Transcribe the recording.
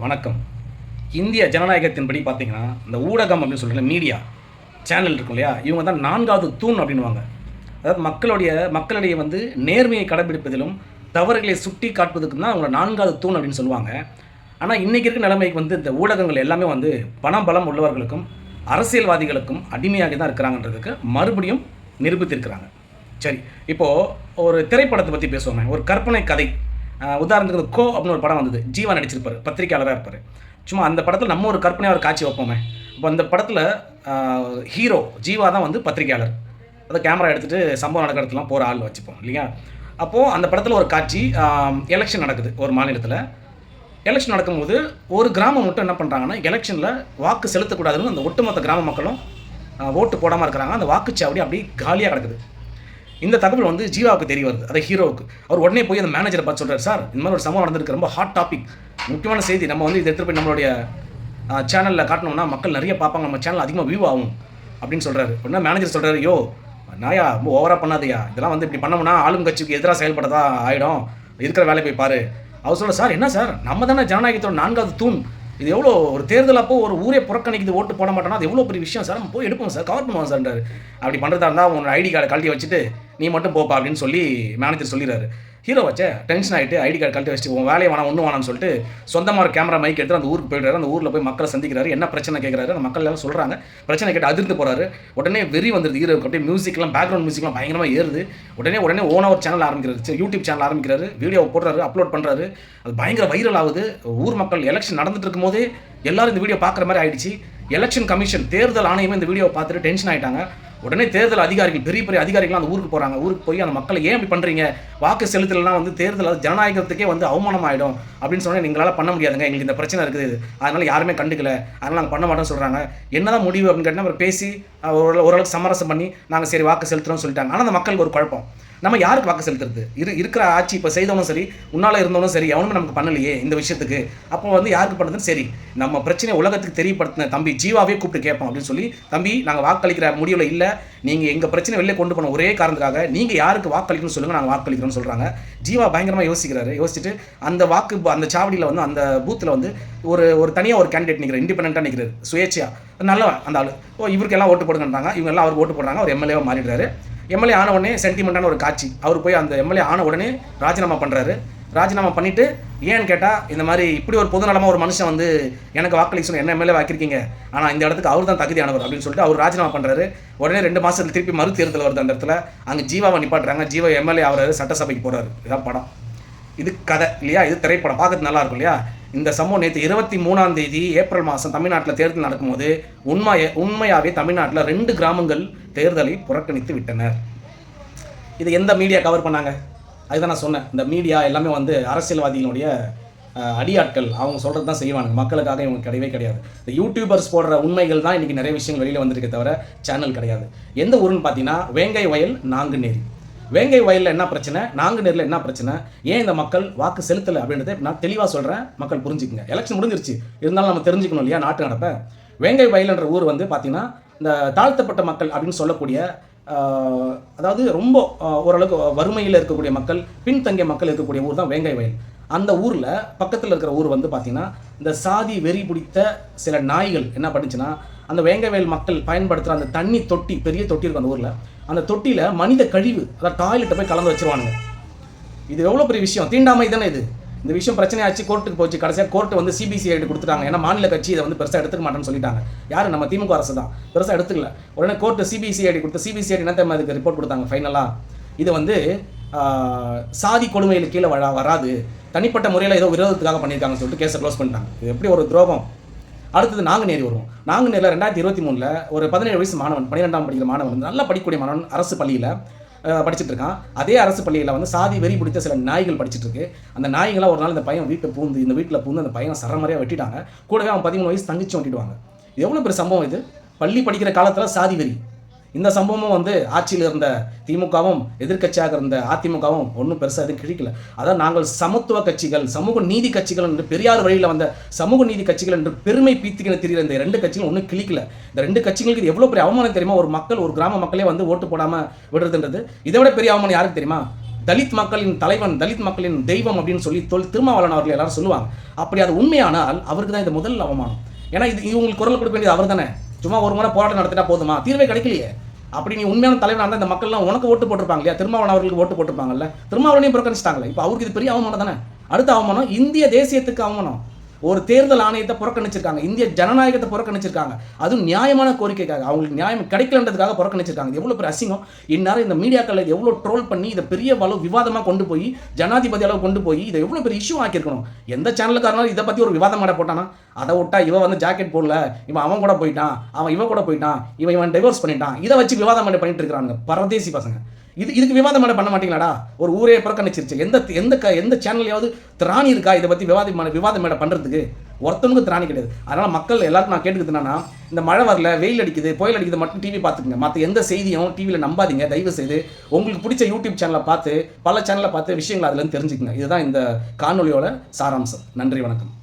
வணக்கம். இந்திய ஜனநாயகத்தின்படி பார்த்தீங்கன்னா, இந்த ஊடகம் அப்படின்னு சொல்ற மீடியா சேனல் இருக்கும் இல்லையா? இவங்க தான் 4வது தூண் அப்படின்னுவாங்க. அதாவது மக்களிடையே வந்து நேர்மையை கடைபிடிப்பதிலும், தவறுகளை சுட்டி காட்டுவதற்கும் தான் அவங்கள 4வது தூண் அப்படின்னு சொல்லுவாங்க. ஆனா, இன்னைக்கு இருக்க நிலைமைக்கு வந்து இந்த ஊடகங்கள் எல்லாமே வந்து பணம், பலம் உள்ளவர்களுக்கும், அரசியல்வாதிகளுக்கும் அடிமையாகி தான் இருக்கிறாங்கன்றதுக்கு மறுபடியும் நிரூபித்திருக்கிறாங்க. சரி, இப்போ ஒரு திரைப்படத்த பத்தி பேசுவோமே. ஒரு கற்பனை கதை. உதாரணத்துக்கு இந்த அப்படின்னு ஒரு படம் வந்தது. ஜீவா நடிச்சிருப்பாரு. பத்திரிக்கையாளரா இருப்பாரு. சும்மா அந்த படத்துல நம்ம ஒரு கற்பனையா ஒரு காட்சி வைப்போமே. அப்ப அந்த படத்துல அ ஹீரோ ஜீவா தான் வந்து பத்திரிக்கையாளர். அந்த கேமரா எடுத்துட்டு சம்பவம் நடக்கிற இடத்துக்குலாம் போற ஆள் வச்சுப்போம் இல்லையா? அப்போ அந்த படத்துல ஒரு காட்சி எலக்ஷன் நடக்குது ஒரு மாநிலத்துல. எலக்ஷன் நடக்கும்போது ஒரு கிராமம் மட்டும் என்ன பண்றாங்கன்னா, எலக்ஷன்ல வாக்கு செலுத்தக்கூடாதுன்னு அந்த ஒட்டுமொத்த கிராம மக்களும் ஓட்டு போடாம இருக்கிறாங்க. அந்த வாக்குச்சாவடி அப்படியே காலியா கிடக்குது. இந்த தகவல் வந்து ஜீவாவுக்கு தெரிய வருது. அது ஹீரோவுக்கு. அவர் உடனே போய் அந்த மேனேஜரை பார்த்து சொல்றாரு, "சார், இந்த மாதிரி ஒரு சம்பவம் நடந்திருக்கு. ரொம்ப ஹாட் டாபிக். முக்கியமான செய்தி. நம்ம வந்து இத எடுத்துட்டு போய் நம்மளுடைய சேனல்ல காட்டுனோம்னா மக்கள் நெறைய பார்ப்பாங்க. நம்ம சேனல் அதிகமா வியூ ஆகும்." அப்படின்னு சொல்றாரு. உடனே மேனேஜர் சொல்றாரு, "யோ, நாயா ரொம்ப ஓவரா பண்ணாதயா. இதெல்லாம் வந்து இப்படி பண்ணோம்னா ஆளும் கட்சிக்கு எதிரா செயல்படதா ஆயிடும். இருக்கிற வேலைய போய் பாரு." அவர் சொல்றாரு, "சார், என்ன சார்? நம்ம தானே ஜனநாயகத்தோட 4வது தூண். இது எவ்வளோ ஒரு தேர்தல் அப்போ ஒரு ஊரே புறக்கணிக்குது, ஓட்டு போட மாட்டோம்னா அது எவ்வளோ பெரிய விஷயம் சார். நம்ம போய் எடுப்போம் சார், கவர் பண்ணுவோம் சார்ன்றாரு." "அப்படி பண்ணுறதா இருந்தால் உன்னோட ஐடி கார்டை கழட்டி வச்சுட்டு நீ மட்டும் போப்பா" அப்படின்னு சொல்லி மேனேஜர் சொல்லிடுறாரு. ஹீரோ வச்சே டென்ஷன் ஆகிட்டு ஐடி கார்டு கழட்டி வச்சுட்டு உன் வேலையை வேணாம் ஒன்றும் வேணாம்னு சொல்லிட்டு சொந்தமாக ஒரு கேமரா மைக் எடுத்து அந்த ஊருக்கு போயிடுறாரு. அந்த ஊரில் போய் மக்களை சந்திக்கிறாரு. என்ன பிரச்சனை கேட்குறாரு. அந்த மக்கள் எல்லாம் சொல்கிறாங்க. பிரச்சனை கேட்டு அதிர்ந்து போகிறாரு. உடனே வெறி வந்துடுது ஹீரோவுக்கு. அப்படியே மியூசிக்லாம் பேக்ரவுண்ட் மியூசிக்லாம் பயங்கரமாக ஏறுது. உடனே ஓனா ஒரு சேனல் ஆரம்பிக்கிறாரு. யூடியூப் சேனல் ஆரம்பிக்கிறாரு. வீடியோ போடுறாரு, அப்லோட் பண்ணுறாரு. அது பயங்கர வைரல் ஆகுது. ஊர் மக்கள் எலெக்ஷன் நடந்துட்டு இருக்கும்போதே எல்லாரும் இந்த வீடியோ பார்க்குற மாதிரி ஆயிடுச்சு. எலெக்ஷன் கமிஷன் தேர்தல் ஆணையமே இந்த வீடியோவை பார்த்துட்டு டென்ஷன் ஆகிட்டாங்க. உடனே தேர்தல் அதிகாரிகள் பெரிய பெரிய அதிகாரிகள் அந்த ஊருக்கு போகிறாங்க. ஊருக்கு போய் அந்த மக்களை ஏன் இப்படி பண்ணுறீங்க, வாக்கு செலுத்தலாம் வந்து தேர்தல் அது ஜனநாயகத்துக்கே வந்து அவமானம் ஆகிடும் அப்படின்னு சொன்னால் நீங்களால் பண்ண முடியாதுங்க, எங்களுக்கு இந்த பிரச்சனை இருக்குது, அதனால் யாருமே கண்டுக்கல, அதனால் நாங்கள் பண்ண மாட்டோம்னு சொல்கிறாங்க. என்னதான் முடிவு அப்படின்னு கேட்டால் அவர் பேசி ஓரளவுக்கு சமரசம் பண்ணி நாங்கள் சரி வாக்கு செலுத்துகிறோம்னு சொல்லிட்டாங்க. ஆனால் அந்த மக்களுக்கு ஒரு குழப்பம், நம்ம யாருக்கு வாக்கு செலுத்துறது? இருக்கிற ஆட்சி இப்போ செய்தவனும் சரி, முன்னால் இருந்தவனும் சரி, எவனுமே நமக்கு பண்ணலையே இந்த விஷயத்துக்கு. அப்போ வந்து யாருக்கு பண்ணுறதுன்னு சரி, நம்ம பிரச்சனையை உலகத்துக்கு தெரியப்படுத்தின தம்பி ஜீவாவே கூப்பிட்டு கேட்போம் அப்படின்னு சொல்லி, தம்பி நாங்கள் வாக்களிக்கிற முடிவில் இல்லை, நீங்கள் எங்கள் பிரச்சனை வெளியே கொண்டு போன ஒரே காரணத்துக்காக நீங்கள் யாருக்கு வாக்களிக்கணும்னு சொல்லுங்கள், நாங்கள் வாக்களிக்கிறோம்னு சொல்கிறாங்க. ஜீவா பயங்கரமாக யோசிக்கிறாரு. யோசிச்சுட்டு அந்த சாவடியில் வந்து அந்த பூத்தில் வந்து ஒரு தனியாக ஒரு கேண்டிடேட் நிற்கிறார், இண்டிபெண்ட்டாக நிற்கிறார், சுயேட்சையா நல்லவன் அந்த ஆள். இவருக்கு எல்லாம் ஓட்டு போடுங்கன்றாங்க. இவங்க எல்லாம் அவருக்கு ஓட்டு போடுறாங்க. அவர் எம்எல்ஏவாக மாறிடுறாரு. எம்எல்ஏ ஆன உடனே சென்டிமெண்ட்டான ஒரு காட்சி. அவர் போய் அந்த எம்எல்ஏ ஆன உடனே ராஜினாமா பண்ணுறாரு. ராஜினாமா பண்ணிவிட்டு ஏன்னு கேட்டால், இந்த மாதிரி இப்படி ஒரு பொதுநலமாக ஒரு மனுஷன் வந்து எனக்கு வாக்களிக்க சொன்ன என்ன எம்எல்ஏ ஆக்கியிருக்கீங்க, ஆனால் இந்த இடத்துக்கு அவர் தான் தகுதியானவர் அப்படின்னு சொல்லிட்டு அவர் ராஜினாமா பண்ணுறாரு. உடனே 2 மாதத்தில் திருப்பி மறு தேர்தல் வருது. அந்த இடத்துல அங்கே ஜீவாவை நிப்பாட்டுறாங்க. ஜீவா எம்எல்ஏ ஆகிறாரு, சட்டசபைக்கு போகிறாரு. இதான் படம். இது கதை இல்லையா? இது திரைப்படம். பார்க்கறது நல்லா இருக்கும் இல்லையா? இந்த சம்பவம் நேற்று 23ஆம் தேதி ஏப்ரல் மாதம் தமிழ்நாட்டில் தேர்தல் நடக்கும்போது உண்மையாகவே தமிழ்நாட்டில் 2 கிராமங்கள் தேர்தலை புறக்கணித்து விட்டனர். இது எந்த மீடியா கவர் பண்ணாங்க? அதுதான் நான் சொன்னேன். இந்த மீடியா எல்லாமே வந்து அரசியல்வாதிகளுடைய அடியாட்கள். அவங்க சொல்கிறது தான் செய்வாங்க. மக்களுக்காக இவங்க கிடையவே கிடையாது. இந்த யூடியூபர்ஸ் போடுற உண்மைகள் தான் இன்றைக்கி நிறைய விஷயங்கள் வெளியில் வந்திருக்கே தவிர சேனல் கிடையாது. எந்த ஊருன்னு பார்த்தீங்கன்னா, வேங்கை வயல் நாங்குநேரி. வேங்கை வயலில் என்ன பிரச்சனை, நாங்குநேரில் என்ன பிரச்சனை, ஏன் இந்த மக்கள் வாக்கு செலுத்தலை அப்படின்றத நான் தெளிவாக சொல்கிறேன், மக்கள் புரிஞ்சுக்குங்க. எலெக்ஷன் முடிஞ்சிருச்சு, இருந்தாலும் நம்ம தெரிஞ்சுக்கணும் இல்லையா நாட்டு நடப்ப. வேங்கை வயல்ன்ற ஊர் வந்து பார்த்திங்கன்னா, இந்த தாழ்த்தப்பட்ட மக்கள் அப்படின்னு சொல்லக்கூடிய, அதாவது ரொம்ப ஓரளவுக்கு வறுமையில் இருக்கக்கூடிய மக்கள், பின்தங்கிய மக்கள் இருக்கக்கூடிய ஊர் தான் வேங்கை வயல். அந்த ஊரில் பக்கத்தில் இருக்கிற ஊர் வந்து பார்த்திங்கன்னா, இந்த சாதி வெறி பிடித்த சில நாய்கள் என்ன பண்ணுச்சுன்னா, அந்த வேங்கை வயல் மக்கள் பயன்படுத்துகிற அந்த தண்ணி தொட்டி, பெரிய தொட்டி இருக்கும் அந்த ஊரில், அந்த தொட்டியில் மனித கழிவு, அதாவது டாய்லெட்டை போய் கலந்து வச்சுருவானுங்க. இது எவ்வளோ பெரிய விஷயம், தீண்டாமை தானே இது. இந்த விஷயம் பிரச்சனையாச்சு, கோர்ட்டுக்கு போச்சு. கடைசியாக கோர்ட்டு வந்து சிபிசிஐடி கொடுத்துட்டாங்க. ஏன்னா மாநில கட்சி இதை வந்து பெருசாக எடுத்துக்க மாட்டேன்னு சொல்லிட்டாங்க. யார்? நம்ம திமுக அரசு தான் பெருசாக எடுத்துக்கல. உடனே கோர்ட்டு சிபிசிஐடி கொடுத்து, சிபிசிஐடி என்ன தெரியுமா அதுக்கு ரிப்போர்ட் கொடுத்தாங்க ஃபைனலாக, இது வந்து சாதி கொடுமையில் கீழே வராது, தனிப்பட்ட முறையில் ஏதோ விரோதத்துக்காக பண்ணியிருக்காங்கன்னு சொல்லிட்டு கேஸை க்ளோஸ் பண்ணிட்டாங்க. இது எப்படி ஒரு துரோகம். அடுத்தது நாங்குநேரி வருவோம். நாங்குநேரில் 2023 ஒரு 17 வயசு மாணவன், 12ஆம் படிக்கிற மாணவன், நல்லா படிக்கக்கூடிய மாணவன், அரசு பள்ளியில் படிச்சுட்டு இருக்கான். அதே அரசு பள்ளியில் வந்து சாதி வெறி பிடித்த சில நாய்கள் படிச்சுட்டு இருக்கு. அந்த நாய்களாக ஒரு நாள் இந்த பையன் இந்த வீட்டில் பூந்து அந்த பையனை சரமாரியாக வெட்டிட்டாங்க. கூடவே அவன் 13 வயசு தங்கிச்சு வெட்டிடுவாங்க. இது எவ்வளோ பெரிய சம்பவம் இது. பள்ளி படிக்கிற காலத்தில் சாதி வெறி. இந்த சம்பவமும் வந்து ஆட்சியில் இருந்த திமுகவும் எதிர்க்கட்சியாக இருந்த அதிமுகவும் ஒன்றும் பெருசாக எதுவும் கிழிக்கல. அதான் நாங்கள் சமத்துவ கட்சிகள், சமூக நீதி கட்சிகள் என்று பெரியார் வழியில் வந்த சமூக நீதி கட்சிகள் என்று பெருமை பீத்திக்கின தெரிகிற இந்த 2 கட்சிகளும் ஒன்றும் கிழிக்கல. இந்த 2 கட்சிகளுக்கு இது எவ்வளோ பெரிய அவமானம் தெரியுமா? ஒரு கிராம மக்களே வந்து ஓட்டு போடாமல் விடுறதுன்றது இதை விட பெரிய அவமானம் யாருக்கு தெரியுமா? தலித் மக்களின் தலைவன், தலித் மக்களின் தெய்வம் அப்படின்னு சொல்லி திருமாவளவன் அவர்கள் எல்லாரும் சொல்லுவாங்க. அப்படி அது உண்மையானால் அவருக்கு தான் இது முதல் அவமானம். ஏன்னா இது இவங்களுக்கு குரல் கொடுக்க வேண்டியது அவர் தானே. சும்மா ஒரு முறை போராட்டம் நடத்திட்டா போதுமா? தீர்வே கிடைக்கலையே. அப்படி நீ உண்மையான தலைவனாக இருந்தால் இந்த மக்கள்லாம் உனக்கு ஓட்டு போட்டிருப்பாங்க இல்லையா? திருமாவளவன் அவர்களுக்கு ஓட்டு போட்டிருப்பாங்கல்ல, திருமாவளவனையும் புறக்கணிச்சிட்டாங்களே. இப்போ அவருக்கு இது பெரிய அவமானம் தானே. அடுத்த அவமானம் இந்திய தேசியத்துக்கு அவமானம். ஒரு தேர்தல் ஆணையத்தை புறக்கணிச்சிருக்காங்க, இந்திய ஜனநாயகத்தை புறக்கணிச்சிருக்காங்க. அதுவும் நியாயமான கோரிக்கைக்காக, அவங்களுக்கு நியாயம் கிடைக்கலன்றதுக்காக புறக்கணிச்சிருக்காங்க. எவ்வளோ பெரிய அசிங்கம். இந்நேரம் இந்த மீடியாக்கள் எவ்வளோ ட்ரோல் பண்ணி இதை பெரிய விவாதமாக கொண்டு போய் ஜனாதிபதி அளவு கொண்டு போய் இதை எவ்வளோ பெரிய இஷ்யூ ஆக்கியிருக்கணும். எந்த சேனலுக்காரனாலும் இதை பற்றி ஒரு விவாதம் மாட போட்டானா, அதை விட்டா இவன் வந்து ஜாக்கெட் போடல, இவன் அவன் கூட போயிட்டான், அவன் இவன் கூட போயிட்டான், இவன் டிவோர்ஸ் பண்ணிட்டான், இதை வச்சு விவாதம் பண்ணிட்டு இருக்கிறாங்க பரதேசி பசங்க. இதுக்கு விவாதம் பண்ண மாட்டீங்களாடா? ஒரு ஊரே புறக்கணிச்சிருச்சு. எந்த சேனல்லையாவது திராணி இருக்கா இதை பற்றி விவாதம் பண்ணுறதுக்கு? ஒருத்தனுக்கு திராணி கிடையாது. அதனால் மக்கள் எல்லாருக்கும் நான் கேட்டுக்கிறது என்னன்னா, இந்த மழை வரல, வெயில் அடிக்குது, புயல் அடிக்குது மட்டும் டிவி பார்த்துக்குங்க. மற்ற எந்த செய்தியும் டிவியில் நம்பாதீங்க தயவு செய்து. உங்களுக்கு பிடிச்ச யூடியூப் சேனலை பார்த்து, பல சேனலை பார்த்து விஷயங்கள் அதுலேருந்து தெரிஞ்சுக்குங்க. இதுதான் இந்த காணொலியோட சாராம்சம். நன்றி, வணக்கம்.